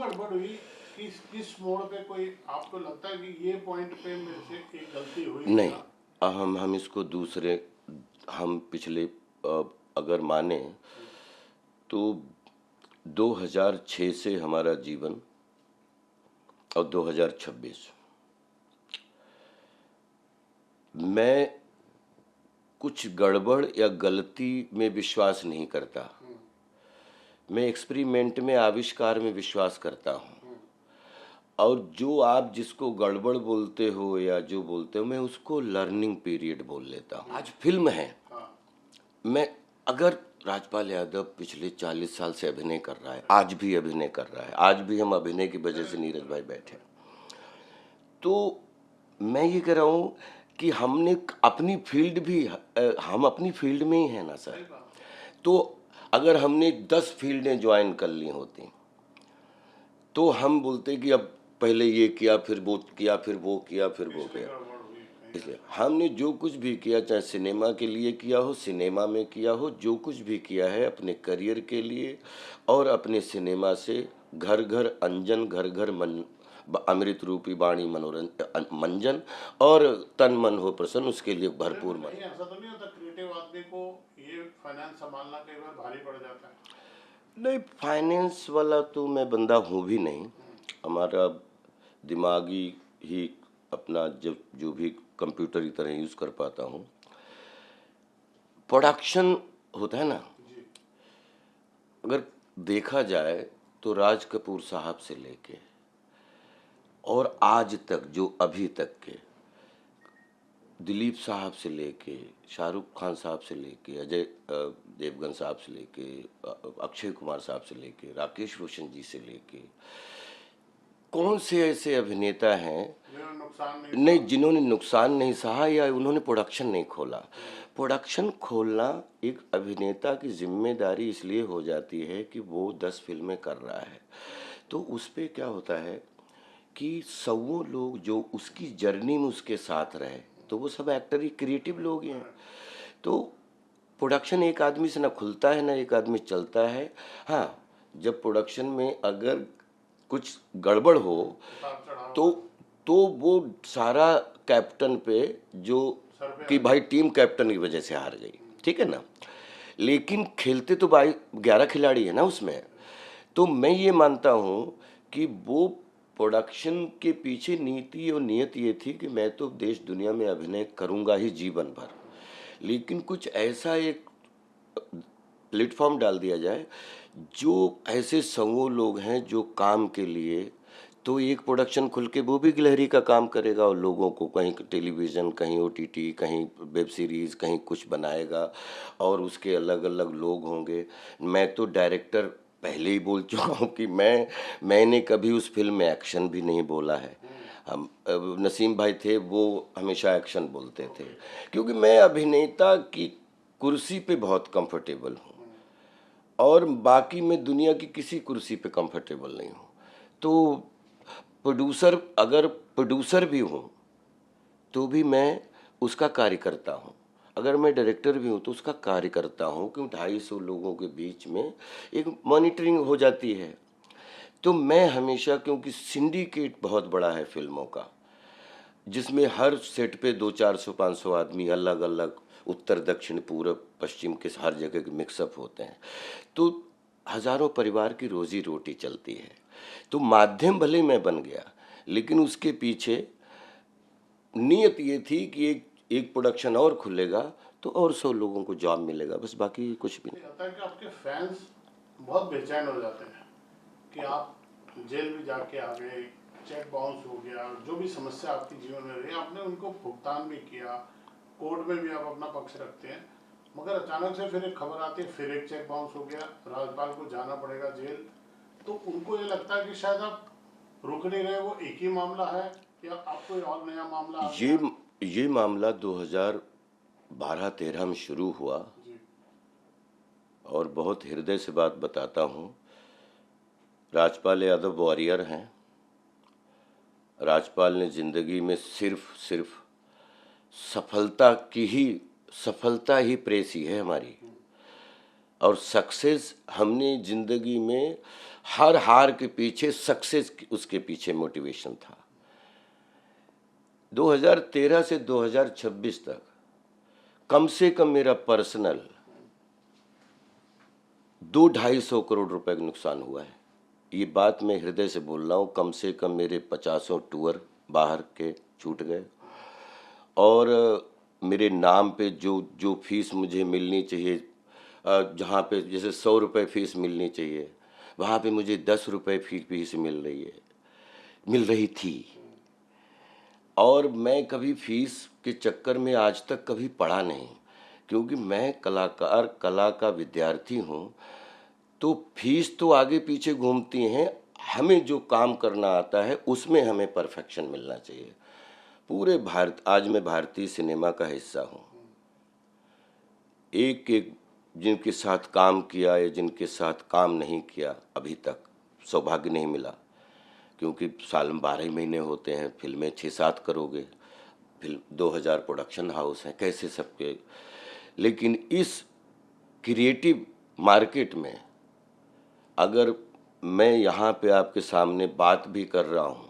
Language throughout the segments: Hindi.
गड़बड़ हुई? किस मोड़ पे कोई आपको लगता है कि ये पॉइंट पे मेरे से एक गलती हुई नहीं, या? हम इसको दूसरे, हम पिछले अगर माने तो 2006 से हमारा जीवन और 2026, मैं कुछ गड़बड़ या गलती में विश्वास नहीं करता। मैं एक्सपेरिमेंट में, आविष्कार में विश्वास करता हूँ। और जो आप जिसको गड़बड़ बोलते हो या जो बोलते हो, मैं उसको लर्निंग पीरियड बोल लेता हूँ। आज फिल्म है, मैं अगर राजपाल यादव पिछले 40 साल से अभिनय कर रहा है, आज भी अभिनय कर रहा है, आज भी हम अभिनय की वजह से नीरज भाई बैठे हैं, तो मैं ये कह रहा हूँ कि हमने अपनी फील्ड भी, हम अपनी फील्ड में ही हैं ना सर। तो अगर हमने 10 फील्डें ज्वाइन कर ली होती तो हम बोलते कि अब पहले ये किया, फिर वो किया, फिर वो किया, फिर वो किया। इसलिए हमने जो कुछ भी किया, चाहे सिनेमा के लिए किया हो, सिनेमा में किया हो, जो कुछ भी किया है अपने करियर के लिए और अपने सिनेमा से घर घर अंजन, घर घर मन, अमृत रूपी वाणी मनोरंजन मंजन, और तन मन हो प्रसन्न, उसके लिए भरपूर मन। ऐसा तो नहीं होता क्रिएटिव आदमी को ये फाइनेंस संभालना कई बार भारी पड़ जाता है? नहीं, फाइनेंस वाला तो मैं बंदा हूँ भी नहीं। हमारा दिमागी ही अपना जो भी कंप्यूटर की तरह यूज़ कर पाता हूँ। प्रोडक्शन होता है ना, अगर देखा जाए तो राज कपूर साहब से लेके और आज तक जो अभी तक के, दिलीप साहब से लेके, शाहरुख खान साहब से लेके, अजय देवगन साहब से लेके, अक्षय कुमार साहब से लेके, राकेश रोशन जी से लेके, कौन से ऐसे अभिनेता हैं नहीं जिन्होंने नुकसान नहीं सहा या उन्होंने प्रोडक्शन नहीं खोला। प्रोडक्शन खोलना एक अभिनेता की जिम्मेदारी इसलिए हो जाती है कि वो 10 फिल्में कर रहा है, तो उस पर क्या होता है कि सौ लोग जो उसकी जर्नी में उसके साथ रहे, तो वो सब एक्टर ही क्रिएटिव लोग हैं। तो प्रोडक्शन एक आदमी से ना खुलता है ना एक आदमी चलता है। हाँ, जब प्रोडक्शन में अगर कुछ गड़बड़ हो तो वो सारा कैप्टन पे, जो कि भाई टीम कैप्टन की वजह से हार गई, ठीक है ना, लेकिन खेलते तो भाई 11 खिलाड़ी है ना उसमें। तो मैं ये मानता हूँ कि वो प्रोडक्शन के पीछे नीति और नियत ये थी कि मैं तो देश दुनिया में अभिनय करूँगा ही जीवन भर, लेकिन कुछ ऐसा एक प्लेटफॉर्म डाल दिया जाए जो ऐसे सौ लोग हैं जो काम के लिए, तो एक प्रोडक्शन खुल के वो भी गिलहरी का काम करेगा और लोगों को कहीं टेलीविज़न, कहीं ओटीटी, कहीं वेब सीरीज़, कहीं कुछ बनाएगा और उसके अलग अलग लोग होंगे। मैं तो डायरेक्टर पहले ही बोल चुका हूँ कि मैंने कभी उस फिल्म में एक्शन भी नहीं बोला है। हम नसीम भाई थे, वो हमेशा एक्शन बोलते थे, क्योंकि मैं अभिनेता की कुर्सी पे बहुत कंफर्टेबल हूँ और बाकी मैं दुनिया की किसी कुर्सी पे कंफर्टेबल नहीं हूँ। तो प्रोड्यूसर, अगर प्रोड्यूसर भी हूँ तो भी मैं उसका कार्य करता हूँ, अगर मैं डायरेक्टर भी हूँ तो उसका कार्य करता हूँ, क्योंकि 250 लोगों के बीच में एक मॉनिटरिंग हो जाती है। तो मैं हमेशा, क्योंकि सिंडिकेट बहुत बड़ा है फिल्मों का, जिसमें हर सेट पे 200-400-500 आदमी अलग अलग उत्तर दक्षिण पूरब पश्चिम के हर जगह के मिक्सअप होते हैं, तो हजारों परिवार की रोजी रोटी चलती है। तो माध्यम भले मैं बन गया, लेकिन उसके पीछे नीयत ये थी कि एक प्रोडक्शन और खुलेगा तो और 100 लोगों को जॉब मिलेगा, बस, बाकी कुछ भी नहीं। लगता है कि आपके फैंस बहुत बेचैन हो जाते हैं कि आप जेल भी जाके आ गए, चेक बाउंस हो गया, जो भी समस्या आपके जीवन में रही आपने उनको भुगतान भी किया, कोर्ट में भी आप अपना पक्ष रखते हैं, मगर अचानक से फिर एक खबर आती है, फिर एक चेक बाउंस हो गया, राज्यपाल को जाना पड़ेगा जेल, तो उनको ये लगता है कि शायद आप रुक नहीं रहे, वो एक ही मामला है या आप कोई और नया मामला आ गया? ये मामला 2012-13 में शुरू हुआ और बहुत हृदय से बात बताता हूँ। राजपाल यादव वॉरियर हैं। राजपाल ने ज़िंदगी में सिर्फ सफलता ही प्रेसी है हमारी, और सक्सेस हमने ज़िंदगी में हर हार के पीछे सक्सेस उसके पीछे मोटिवेशन था। 2013 से 2026 तक कम से कम मेरा पर्सनल 2-250 करोड़ रुपए का नुकसान हुआ है। ये बात मैं हृदय से बोल रहा हूँ। कम से कम मेरे 50 टूर बाहर के छूट गए, और मेरे नाम पे जो जो फीस मुझे मिलनी चाहिए, जहाँ पे जैसे 100 रुपये फीस मिलनी चाहिए, वहाँ पे मुझे 10 रुपये फीस मिल रही थी। और मैं कभी फीस के चक्कर में आज तक कभी पड़ा नहीं, क्योंकि मैं कला का विद्यार्थी हूँ। तो फीस तो आगे पीछे घूमती हैं, हमें जो काम करना आता है उसमें हमें परफेक्शन मिलना चाहिए। पूरे भारत, आज मैं भारतीय सिनेमा का हिस्सा हूँ। एक एक जिनके साथ काम किया या जिनके साथ काम नहीं किया, अभी तक सौभाग्य नहीं मिला, क्योंकि साल में 12 महीने होते हैं, फिल्में 6-7 करोगे, फिल्म 2000 प्रोडक्शन हाउस हैं, कैसे सबके। लेकिन इस क्रिएटिव मार्केट में अगर मैं यहाँ पे आपके सामने बात भी कर रहा हूँ,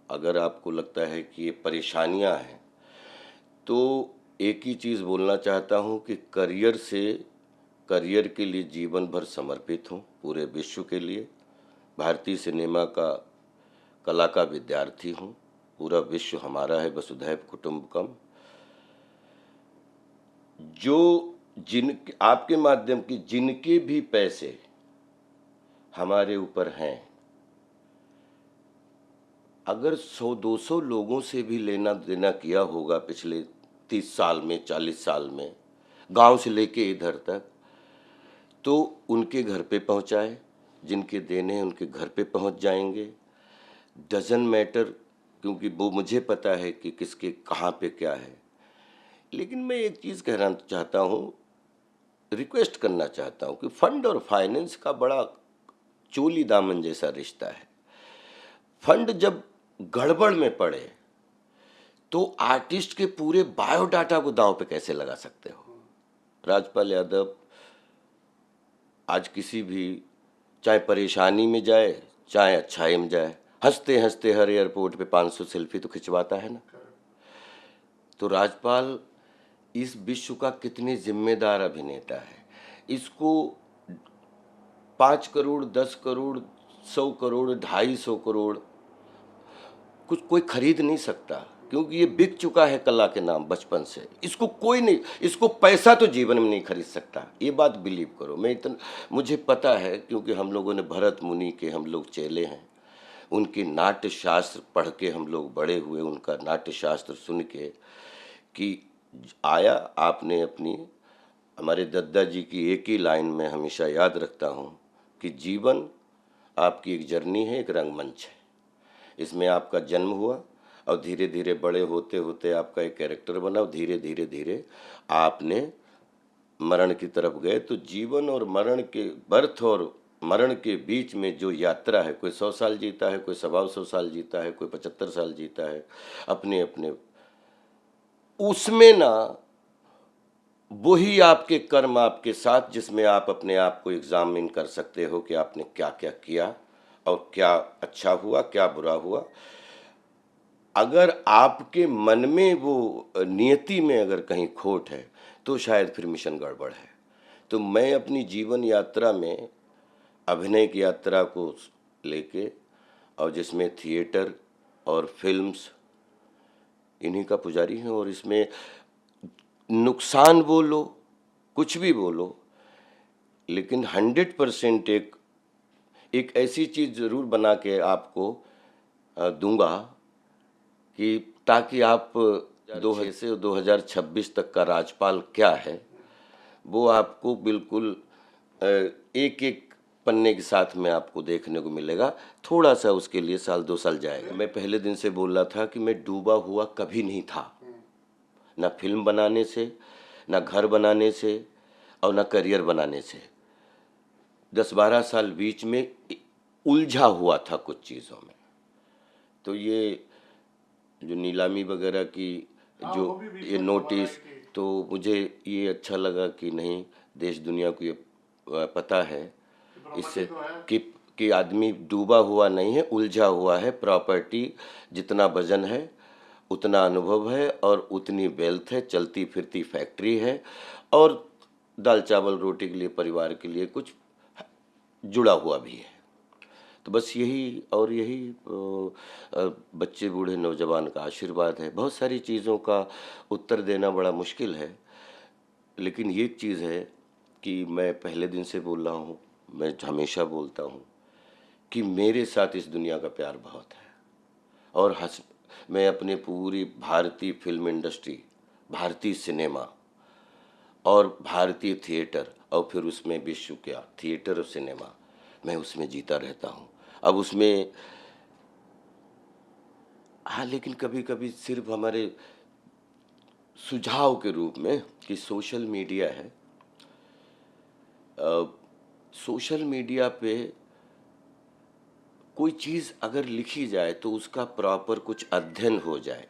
अगर आपको लगता है कि ये परेशानियाँ हैं, तो एक ही चीज़ बोलना चाहता हूँ कि करियर के लिए जीवन भर समर्पित हूँ, पूरे विश्व के लिए। भारतीय सिनेमा का कला का विद्यार्थी हूँ। पूरा विश्व हमारा है, वसुधैव कुटुंबकम। जो आपके माध्यम की जिनके भी पैसे हमारे ऊपर हैं, अगर 100-200 लोगों से भी लेना देना किया होगा पिछले 30 साल में, 40 साल में, गांव से लेके इधर तक, तो उनके घर पे पहुंचाए। जिनके देने हैं उनके घर पे पहुंच जाएंगे। डजन मैटर, क्योंकि वो मुझे पता है कि किसके कहाँ पे क्या है। लेकिन मैं एक चीज़ कहना चाहता हूँ, रिक्वेस्ट करना चाहता हूँ कि फंड और फाइनेंस का बड़ा चोली दामन जैसा रिश्ता है। फंड जब गड़बड़ में पड़े तो आर्टिस्ट के पूरे बायोडाटा को दांव पे कैसे लगा सकते हो। राजपाल यादव आज किसी भी, चाहे परेशानी में जाए चाहे अच्छाई में जाए, हंसते हंसते हर एयरपोर्ट पे 500 सेल्फी तो खिंचवाता है ना। तो राजपाल इस विश्व का कितने जिम्मेदार अभिनेता है। इसको 5 करोड़, 10 करोड़, 100 करोड़, 250 करोड़ कुछ कोई खरीद नहीं सकता, क्योंकि ये बिक चुका है कला के नाम बचपन से। इसको कोई नहीं, इसको पैसा तो जीवन में नहीं खरीद सकता, ये बात बिलीव करो। मुझे पता है, क्योंकि हम लोगों ने भरत मुनि के हम लोग चेले हैं, उनके नाट्य शास्त्र पढ़ के हम लोग बड़े हुए, उनका नाट्य शास्त्र सुन के कि आया आपने अपनी, हमारे दद्दा जी की एक ही लाइन में हमेशा याद रखता हूँ कि जीवन आपकी एक जर्नी है, एक रंगमंच है। इसमें आपका जन्म हुआ और धीरे धीरे बड़े होते होते आपका एक कैरेक्टर बना, और धीरे धीरे धीरे आपने मरण की तरफ गए। तो जीवन और मरण के, बर्थ और मरण के बीच में जो यात्रा है, कोई 100 साल जीता है, कोई 125 साल जीता है, कोई 75 साल जीता है, अपने अपने उसमें ना वही आपके कर्म आपके साथ, जिसमें आप अपने आप को एग्जामिन कर सकते हो कि आपने क्या क्या किया और क्या अच्छा हुआ क्या बुरा हुआ। अगर आपके मन में वो नियति में अगर कहीं खोट है तो शायद फिर मिशन गड़बड़ है। तो मैं अपनी जीवन यात्रा में अभिनय की यात्रा को लेके, और जिसमें थिएटर और फिल्म्स, इन्हीं का पुजारी हूँ। और इसमें नुकसान बोलो, कुछ भी बोलो, लेकिन 100% एक ऐसी चीज़ ज़रूर बना के आपको दूंगा कि ताकि आप 2000 से 2026 तक का राजपाल क्या है वो आपको बिल्कुल एक एक पन्ने के साथ में आपको देखने को मिलेगा। थोड़ा सा उसके लिए 1-2 साल जाएगा। मैं पहले दिन से बोल रहा था कि मैं डूबा हुआ कभी नहीं था, ना फिल्म बनाने से, ना घर बनाने से, और ना करियर बनाने से। 10-12 साल बीच में उलझा हुआ था कुछ चीज़ों में। तो ये जो नीलामी वगैरह की जो ये नोटिस, तो मुझे ये अच्छा लगा कि नहीं, देश दुनिया को ये पता है इससे कि आदमी डूबा हुआ नहीं है, उलझा हुआ है। प्रॉपर्टी जितना वजन है उतना अनुभव है और उतनी वेल्थ है, चलती फिरती फैक्ट्री है और दाल चावल रोटी के लिए परिवार के लिए कुछ जुड़ा हुआ भी है। तो बस यही और यही बच्चे बूढ़े नौजवान का आशीर्वाद है। बहुत सारी चीज़ों का उत्तर देना बड़ा मुश्किल है, लेकिन ये चीज़ है कि मैं पहले दिन से बोल रहा हूँ, मैं हमेशा बोलता हूँ कि मेरे साथ इस दुनिया का प्यार बहुत है। और मैं अपने पूरी भारतीय फिल्म इंडस्ट्री, भारतीय सिनेमा और भारतीय थिएटर और फिर उसमें विश्व का थिएटर और सिनेमा, मैं उसमें जीता रहता हूँ। अब उसमें हाँ, लेकिन कभी कभी सिर्फ हमारे सुझाव के रूप में कि सोशल मीडिया है, सोशल मीडिया पे कोई चीज़ अगर लिखी जाए तो उसका प्रॉपर कुछ अध्ययन हो जाए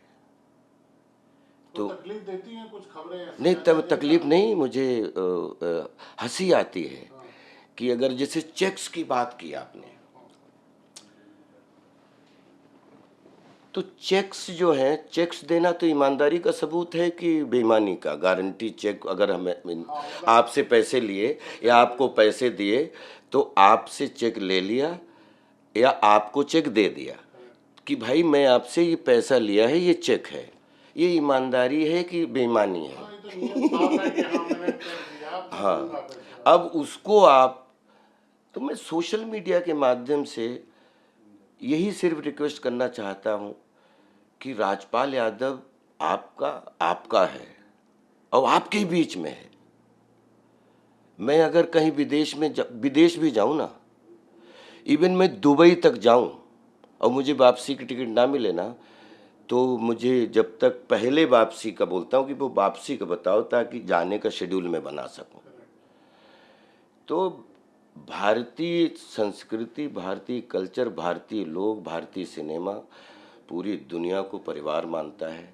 तो तकलीफ देती हैं कुछ खबरें? नहीं, तब तकलीफ नहीं, मुझे हंसी आती है कि अगर जैसे चेक्स की बात की आपने, तो चेक्स जो है, चेक्स देना तो ईमानदारी का सबूत है कि बेईमानी का? गारंटी चेक अगर हमें आपसे पैसे लिए या आपको पैसे दिए तो आपसे चेक ले लिया या आपको चेक दे दिया कि भाई मैं आपसे ये पैसा लिया है, ये चेक है, ये ईमानदारी है कि बेईमानी है? हाँ, अब उसको आप, तो मैं सोशल मीडिया के माध्यम से यही सिर्फ रिक्वेस्ट करना चाहता हूँ कि राजपाल यादव आपका है और आपके ही बीच में है। मैं अगर कहीं विदेश भी जाऊँ ना, इवन मैं दुबई तक जाऊँ और मुझे वापसी की टिकट ना मिले ना, तो मुझे जब तक पहले वापसी का बोलता हूँ कि वो वापसी का बताओ ताकि जाने का शेड्यूल मैं बना सकूँ। तो भारतीय संस्कृति, भारतीय कल्चर, भारतीय लोग, भारतीय सिनेमा पूरी दुनिया को परिवार मानता है।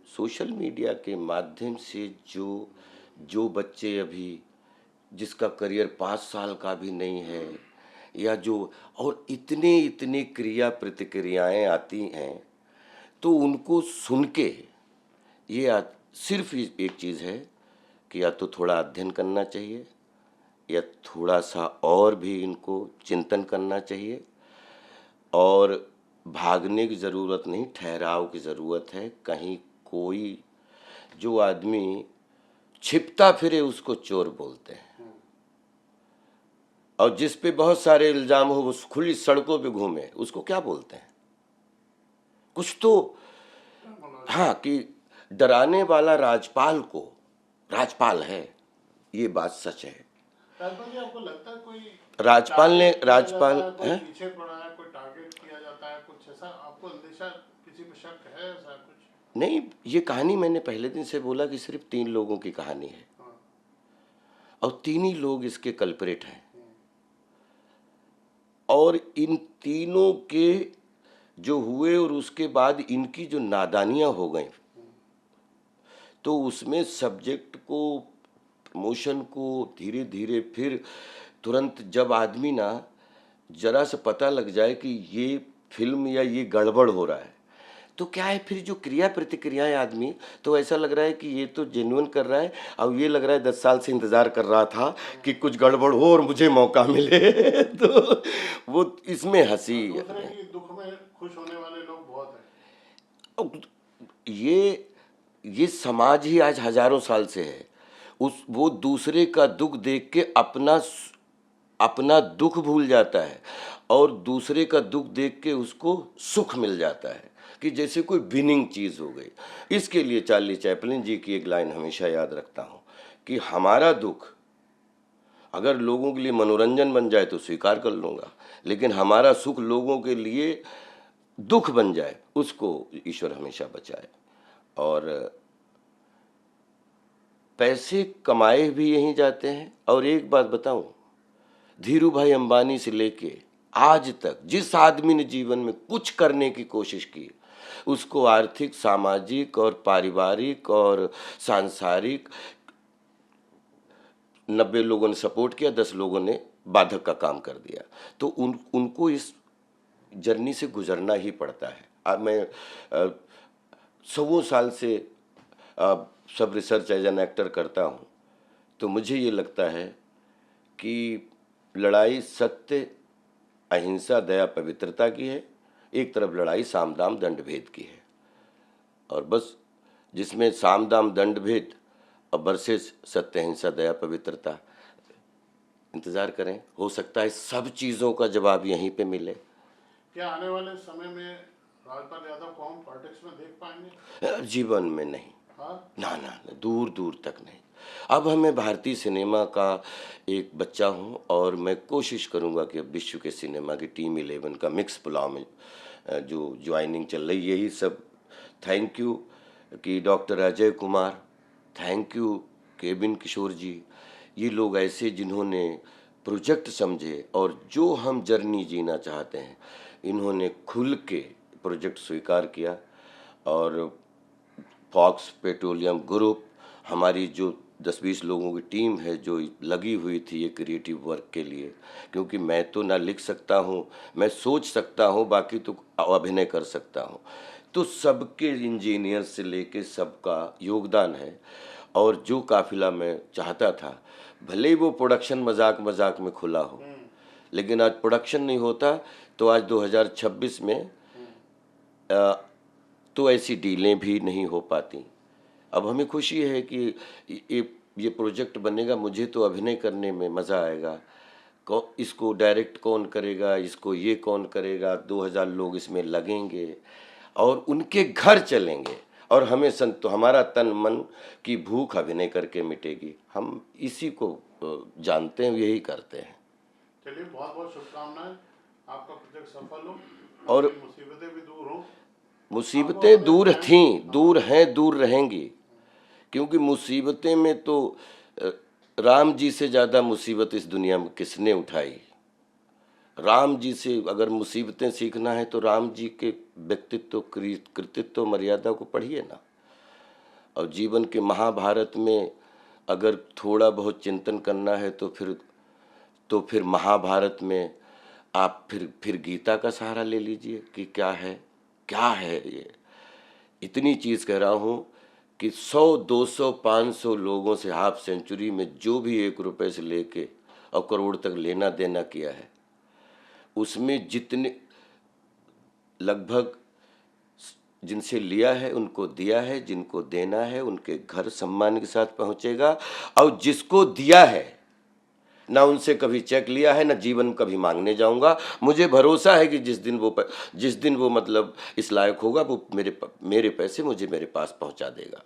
सोशल मीडिया के माध्यम से जो बच्चे अभी, जिसका करियर 5 साल का भी नहीं है, या जो, और इतने क्रिया प्रतिक्रियाएं आती हैं, तो उनको सुन के ये सिर्फ एक चीज़ है कि या तो थोड़ा अध्ययन करना चाहिए या थोड़ा सा और भी इनको चिंतन करना चाहिए, और भागने की ज़रूरत नहीं, ठहराव की ज़रूरत है। कहीं कोई जो आदमी छिपता फिरे उसको चोर बोलते हैं, और जिस पे बहुत सारे इल्ज़ाम हो वो खुली सड़कों पे घूमे उसको क्या बोलते हैं? कुछ तो हाँ, कि डराने वाला राजपाल है, ये बात सच है। राजपाल जी, आपको लगता है कोई राजपाल कोई पीछे पड़ा है, कोई टारगेट किया जाता है, कुछ ऐसा आपको अंदेशा, किसी पे शक है ऐसा कुछ? नहीं, ये कहानी मैंने पहले दिन से बोला कि सिर्फ 3 लोगों की कहानी है और 3 ही लोग इसके कल्प्रिट हैं, और इन तीनों के जो हुए और उसके बाद इनकी जो नादानियां हो गई, तो उसमें सब्जेक्ट को, प्रमोशन को धीरे धीरे फिर तुरंत जब आदमी ना जरा से पता लग जाए कि ये फिल्म या ये गड़बड़ हो रहा है, तो क्या है, फिर जो क्रिया प्रतिक्रियाएं आदमी, तो ऐसा लग रहा है कि ये तो जेन्युइन कर रहा है, और ये लग रहा है 10 साल से इंतज़ार कर रहा था कि कुछ गड़बड़ हो और मुझे मौका मिले तो वो इसमें हंसी। दुख में खुश होने वाले लोग बहुत हैं। ये समाज ही आज हजारों साल से है, वो दूसरे का दुख देख के अपना दुख भूल जाता है और दूसरे का दुख देख के उसको सुख मिल जाता है, कि जैसे कोई विनिंग चीज़ हो गई। इसके लिए चार्ली चैपलिन जी की एक लाइन हमेशा याद रखता हूँ कि हमारा दुख अगर लोगों के लिए मनोरंजन बन जाए तो स्वीकार कर लूँगा, लेकिन हमारा सुख लोगों के लिए दुख बन जाए उसको ईश्वर हमेशा बचाए। और पैसे कमाए भी यहीं जाते हैं। और एक बात बताऊं, धीरू भाई अंबानी से लेके आज तक जिस आदमी ने जीवन में कुछ करने की कोशिश की, उसको आर्थिक, सामाजिक और पारिवारिक और सांसारिक 90 लोगों ने सपोर्ट किया, 10 लोगों ने बाधक का काम कर दिया। तो उनको इस जर्नी से गुजरना ही पड़ता है। अब मैं सौों साल से सब रिसर्च एज एन एक्टर करता हूँ, तो मुझे ये लगता है कि लड़ाई सत्य, अहिंसा, दया, पवित्रता की है, एक तरफ लड़ाई साम दाम दंड भेद की है। और बस जिसमें साम दाम दंड भेद और वर्सेस सत्य, अहिंसा, दया, पवित्रता, इंतज़ार करें, हो सकता है सब चीज़ों का जवाब यहीं पे मिले। क्या आने वाले समय में राजपाल यादव को हम पॉलिटिक्स में देख पाएंगे? जीवन में नहीं। हाँ? ना, दूर दूर तक नहीं। अब हमें भारतीय सिनेमा का एक बच्चा हूँ और मैं कोशिश करूँगा कि अब विश्व के सिनेमा की टीम 11 का मिक्स पुलाव में जो ज्वाइनिंग चल रही, यही सब थैंक यू कि doctor Ajay Kumar, thank you केबिन किशोर जी, ये लोग ऐसे जिन्होंने प्रोजेक्ट समझे और जो हम जर्नी जीना चाहते हैं, इन्होंने खुल के प्रोजेक्ट स्वीकार किया। और फॉक्स पेट्रोलियम ग्रुप, हमारी जो 10-20 लोगों की टीम है जो लगी हुई थी ये क्रिएटिव वर्क के लिए, क्योंकि मैं तो ना लिख सकता हूँ, मैं सोच सकता हूँ, बाकी तो अभिनय कर सकता हूँ। तो सबके इंजीनियर से लेके सबका योगदान है। और जो काफिला मैं चाहता था, भले ही वो प्रोडक्शन मजाक मजाक में खुला हो, लेकिन आज प्रोडक्शन नहीं होता तो आज 2026 में तो ऐसी डीलें भी नहीं हो पाती। अब हमें खुशी है कि ये प्रोजेक्ट बनेगा, मुझे तो अभिनय करने में मज़ा आएगा। इसको डायरेक्ट कौन करेगा, इसको ये कौन करेगा, 2000 लोग इसमें लगेंगे और उनके घर चलेंगे और हमें तो हमारा तन मन की भूख अभिनय करके मिटेगी। हम इसी को जानते हैं, यही करते हैं। चलिए, बहुत बहुत शुभकामनाएं, आपका प्रोजेक्ट सफल हो और मुसीबतें भी दूर हो। मुसीबतें दूर थीं, दूर हैं, दूर रहेंगी, क्योंकि मुसीबतें में तो राम जी से ज़्यादा मुसीबत इस दुनिया में किसने उठाई। राम जी से अगर मुसीबतें सीखना है तो राम जी के व्यक्तित्व, कृतित्व, मर्यादा को पढ़िए ना। और जीवन के महाभारत में अगर थोड़ा बहुत चिंतन करना है तो फिर महाभारत में आप फिर गीता का सहारा ले लीजिए कि क्या है ये। इतनी चीज़ कह रहा हूँ कि 100, 200, 500 लोगों से हाफ सेंचुरी में जो भी 1 रुपये से लेके और करोड़ तक लेना देना किया है, उसमें जितने लगभग जिनसे लिया है उनको दिया है, जिनको देना है उनके घर सम्मान के साथ पहुंचेगा। और जिसको दिया है ना उनसे कभी चेक लिया है, ना जीवन कभी मांगने जाऊंगा। मुझे भरोसा है कि जिस दिन वो मतलब इस लायक होगा, वो मेरे पैसे मुझे मेरे पास पहुंचा देगा।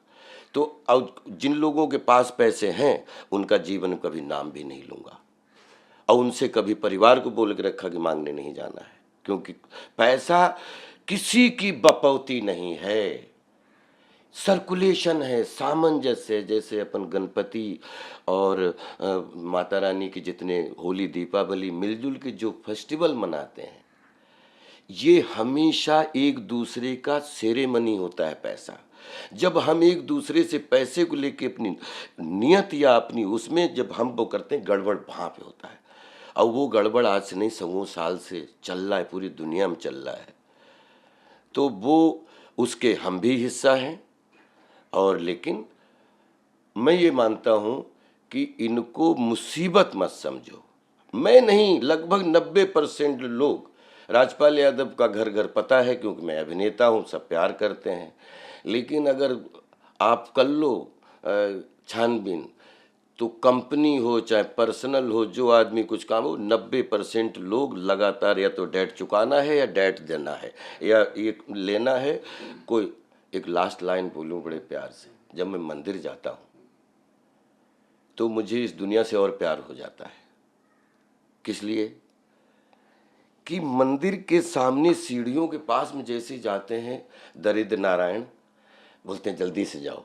तो और जिन लोगों के पास पैसे हैं उनका जीवन कभी नाम भी नहीं लूँगा और उनसे कभी परिवार को बोल के रखा कि मांगने नहीं जाना है, क्योंकि पैसा किसी की बपौती नहीं है, सर्कुलेशन है, सामंजस्य। जैसे अपन गणपति और माता रानी के जितने होली, दीपावली मिलजुल के जो फेस्टिवल मनाते हैं, ये हमेशा एक दूसरे का सेरेमनी होता है। पैसा जब हम एक दूसरे से पैसे को लेके अपनी नियत या अपनी उसमें जब हम वो करते हैं, गड़बड़ वहाँ पे होता है। और वो गड़बड़ आज से नहीं, 100 साल से चल रहा है, पूरी दुनिया में चल रहा है। तो वो उसके हम भी हिस्सा हैं। और लेकिन मैं ये मानता हूँ कि इनको मुसीबत मत समझो। मैं नहीं, लगभग 90% लोग राजपाल यादव का घर घर पता है, क्योंकि मैं अभिनेता हूँ, सब प्यार करते हैं। लेकिन अगर आप कर लो छानबीन, तो कंपनी हो चाहे पर्सनल हो, जो आदमी कुछ काम हो, 90% लोग लगातार या तो डेट चुकाना है या डेट देना है या ये लेना है। कोई एक लास्ट लाइन बोलूँ बड़े प्यार से, जब मैं मंदिर जाता हूँ तो मुझे इस दुनिया से और प्यार हो जाता है। किस लिए? कि मंदिर के सामने सीढ़ियों के पास में जैसे जाते हैं, दरिद्र नारायण बोलते हैं जल्दी से जाओ,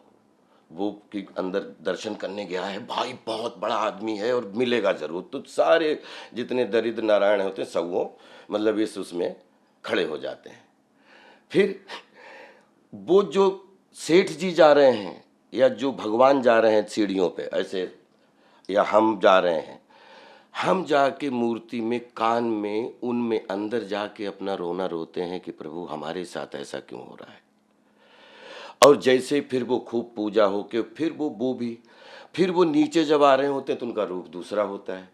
वो कि अंदर दर्शन करने गया है, भाई बहुत बड़ा आदमी है और मिलेगा जरूर। तो सारे जितने दरिद्र नारायण होते हैं सब वो मतलब इस उसमें खड़े हो जाते हैं। फिर वो जो सेठ जी जा रहे हैं या जो भगवान जा रहे हैं सीढ़ियों पे ऐसे, या हम जा रहे हैं, हम जाके मूर्ति में, कान में, उनमें अंदर जाके अपना रोना रोते हैं कि प्रभु हमारे साथ ऐसा क्यों हो रहा है। और जैसे फिर वो खूब पूजा होके फिर वो भी फिर वो नीचे जब आ रहे होते हैं तो उनका रूप दूसरा होता है।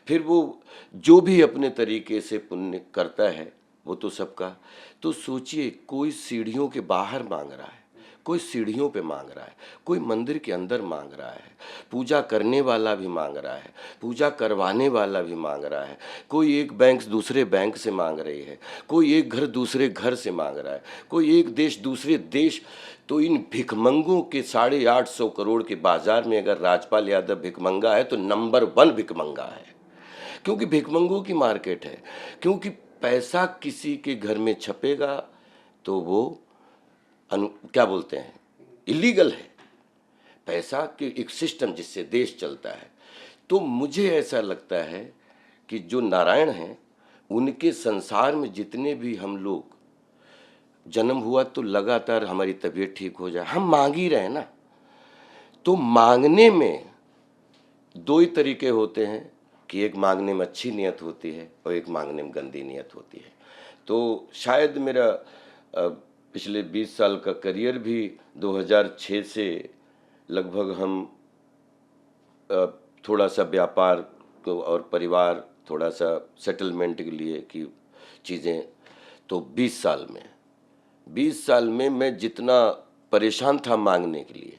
फिर वो जो भी अपने तरीके से पुण्य करता है वो तो सबका। तो सोचिए, कोई सीढ़ियों के बाहर मांग रहा है, कोई सीढ़ियों पे मांग रहा है, कोई मंदिर के अंदर मांग रहा है, पूजा करने वाला भी मांग रहा है, पूजा करवाने वाला भी मांग रहा है, कोई एक बैंक दूसरे बैंक से मांग रही है, कोई एक घर दूसरे घर से मांग रहा है, कोई एक देश दूसरे देश। तो इन भिखमंगों के 850 करोड़ के बाजार में अगर राजपाल यादव भिखमंगा है तो नंबर 1 भिखमंगा है। क्योंकि भिखमंगों की मार्केट है, क्योंकि पैसा किसी के घर में छपेगा तो वो क्या बोलते हैं, इलीगल है। पैसा के एक सिस्टम जिससे देश चलता है। तो मुझे ऐसा लगता है कि जो नारायण हैं उनके संसार में जितने भी हम लोग, जन्म हुआ तो लगातार हमारी तबीयत ठीक हो जाए, हम मांग ही रहे ना। तो मांगने में दो ही तरीके होते हैं कि एक मांगने में अच्छी नियत होती है और एक मांगने में गंदी नियत होती है। तो शायद मेरा पिछले 20 साल का करियर भी 2006 से लगभग हम थोड़ा सा व्यापार को और परिवार, थोड़ा सा सेटलमेंट के लिए की चीज़ें, तो 20 साल में मैं जितना परेशान था मांगने के लिए,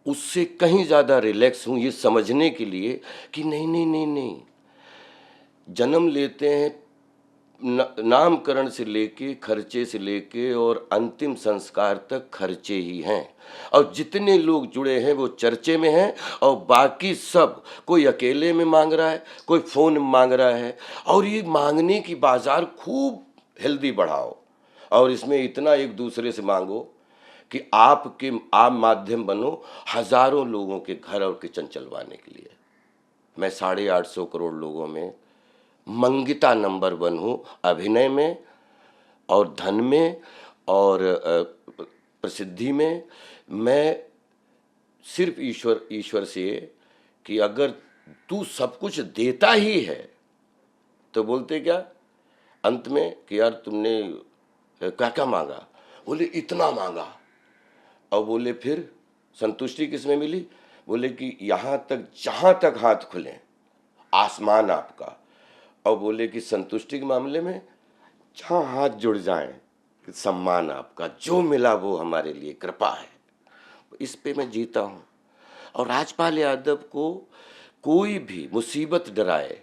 उससे कहीं ज़्यादा रिलैक्स हूँ ये समझने के लिए कि नहीं नहीं नहीं नहीं, जन्म लेते हैं, नामकरण से लेके, खर्चे से लेके और अंतिम संस्कार तक खर्चे ही हैं। और जितने लोग जुड़े हैं वो चर्चे में हैं, और बाकी सब कोई अकेले में मांग रहा है, कोई फ़ोन में मांग रहा है। और ये मांगने की बाजार खूब हेल्दी बढ़ाओ, और इसमें इतना एक दूसरे से मांगो कि आप माध्यम बनो हजारों लोगों के घर और किचन चलवाने के लिए। मैं 850 करोड़ लोगों में मंगिता नंबर 1 हूँ, अभिनय में और धन में और प्रसिद्धि में। मैं सिर्फ ईश्वर से कि अगर तू सब कुछ देता ही है तो बोलते क्या अंत में कि यार तुमने क्या क्या मांगा, बोले इतना मांगा। और बोले फिर संतुष्टि किसमें मिली, बोले कि यहाँ तक जहाँ तक हाथ खुले आसमान आपका। और बोले कि संतुष्टि के मामले में जहाँ हाथ जुड़ जाएं सम्मान आपका, जो मिला वो हमारे लिए कृपा है। इस पे मैं जीता हूँ। और राजपाल यादव को कोई भी मुसीबत डराए,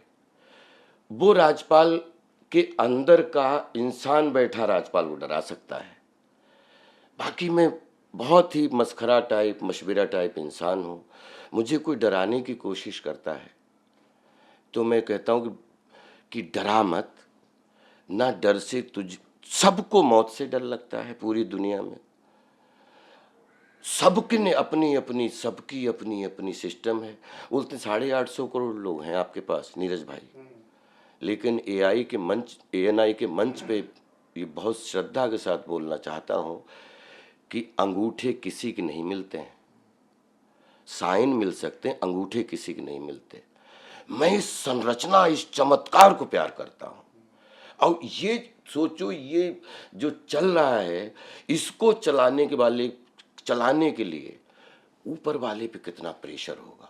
वो राजपाल के अंदर का इंसान बैठा राजपाल को डरा सकता है। बाकी मैं बहुत ही मस्खरा टाइप, मशविरा टाइप इंसान हूँ। मुझे कोई डराने की कोशिश करता है तो मैं कहता हूँ कि डरा मत, ना डर से सबको मौत से डर लगता है पूरी दुनिया में। सबके ने अपनी अपनी, सबकी अपनी अपनी सिस्टम है। बोलते 850 करोड़ लोग हैं आपके पास नीरज भाई, लेकिन एआई के मंच, एएनआई के मंच पे ये बहुत श्रद्धा के साथ बोलना चाहता हूँ कि अंगूठे किसी के नहीं मिलते हैं, साइन मिल सकते हैं, अंगूठे किसी के नहीं मिलते। मैं इस संरचना, इस चमत्कार को प्यार करता हूँ। और ये सोचो, ये जो चल रहा है इसको चलाने के लिए ऊपर वाले पे कितना प्रेशर होगा।